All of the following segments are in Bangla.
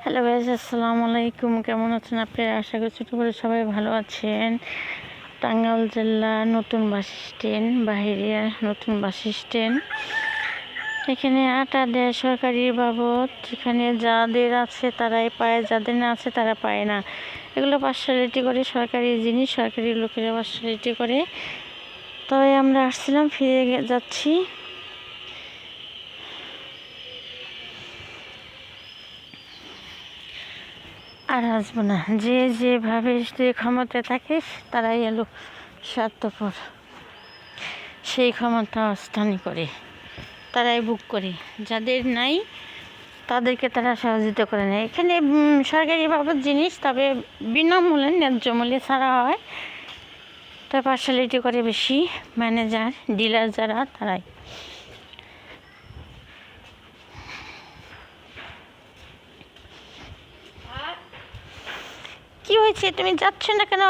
হ্যালো গাইস, আসসালামু আলাইকুম। কেমন আছেন আপনারা? আশা করি ছোটো করে সবাই ভালো আছেন। টাঙ্গাইল জেলা নতুন বাস স্ট্যান্ড, বাহিরিয়া নতুন বাস স্ট্যান্ড। এখানে আটা দেয় সরকারি বাবদ। এখানে যাদের আছে তারাই পায়, যাদের না আছে তারা পায় না। এগুলো পার্সিয়ালিটি করে, সরকারি জিনিস সরকারি লোকেরা পার্সিয়ালিটি করে। তবে আমরা আসছিলাম, ফিরে যাচ্ছি। আর আসবো না। যে যেভাবে যে ক্ষমতায় থাকে তারাই এলো স্বার্থপর, সেই ক্ষমতা হস্তানি করে, তারাই বুক করে। যাদের নাই তাদেরকে তারা সহযোগিতা করে না। এখানে সরকারি বাবদ জিনিস, তবে বিনামূল্যে ন্যায্য মূল্যে ছাড়া হয়। তবে পার্সিয়ালিটি করে বেশি ম্যানেজার ডিলার যারা, তারাই। কি হয়েছে? তুমি যাচ্ছ না কেন?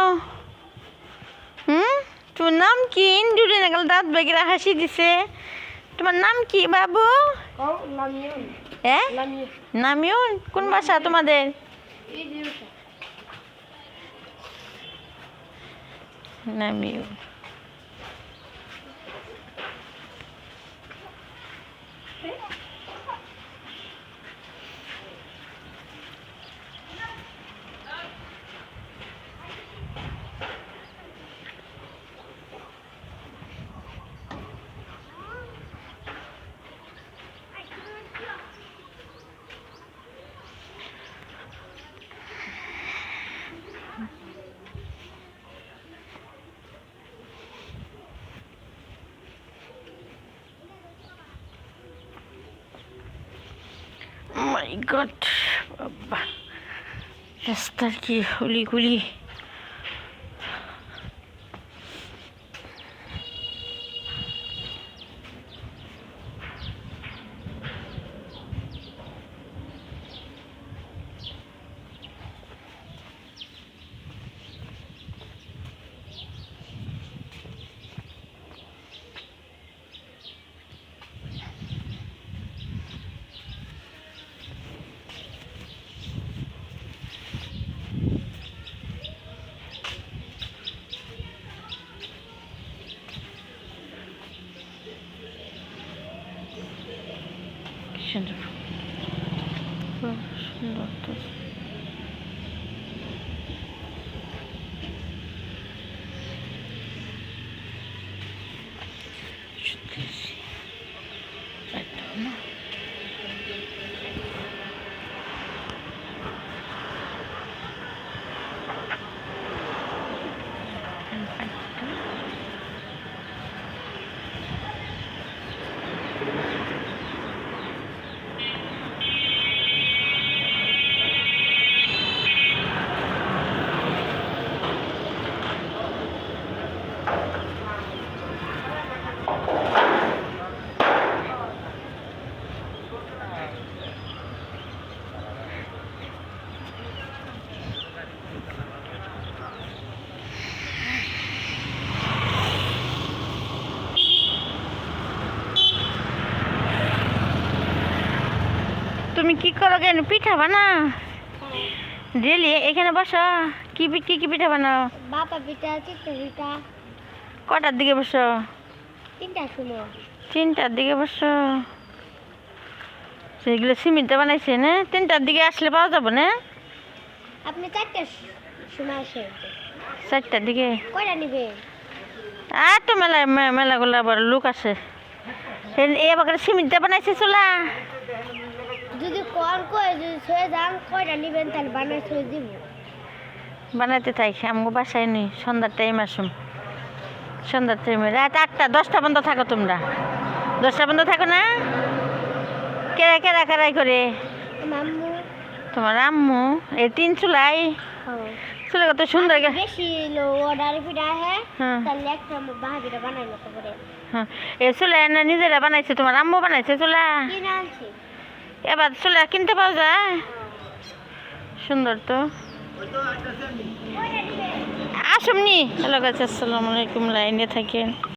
তোমার নাম কি? ইন্দুরে নাগাল দাঁত বেগেরা হাসি দিছে। তোমার নাম কি বাবু? নামিউন। কোন বাসা তোমাদের? নামিউন। মাই গড, বাবা রাস্তার কি হুলিগুলি। সুন্দর সুন্দর তো। তুমি কি করো কেন? পিঠা বানাও ডেলি এখানে বসো। কি কি পিঠা বানাও? বাপা পিঠা, চিতই পিঠা। কটার দিকে বসো? 3টার সময়। 3টার দিকে বসো। সেগুলো সিমেন্টে বানাইছে না? 3টার দিকে আসলে পাওয়া যাবো না? আপনি 4টার সময় আসেন। 4টার দিকে কয়টা নিবে? আর তো মেলাগুলো আবার লোক আছে। এবার সিমেন্টে বানাইছে চুলা। যদি কল করে যদি ছয়ে যান কয়টা নিবেন তাহলে বানাই ছয়ে দিব। বানাইতে থাই, আমগো বাসায় নেই। সন্ধ্যার টাইম আসুন, সন্ধ্যার টাইমে রাত 8টা 10টা বন্ধ থাকো তোমরা। 10টা বন্ধ থাকো না? কেরা কেরা কেরাই করে? আম্মু। তোমার আম্মু? এই 3 চুলাই? চুলা কত সুন্দর। বেশি লো অর্ডার পিঠা হ্যাঁ, তাহলে একটা বাহাবিটা বানাই মতো করে। হ্যাঁ, এই চুলা না নিজেরা বানাইছে? তোমার আম্মু বানাইছে চুলা? কিনে আনছি। এবার চুলা কিনতে পাওয়া যায়? সুন্দর তো। আসুমনি। হ্যালো গাছ, আসসালামু আলাইকুম। লাইনে থাকেন।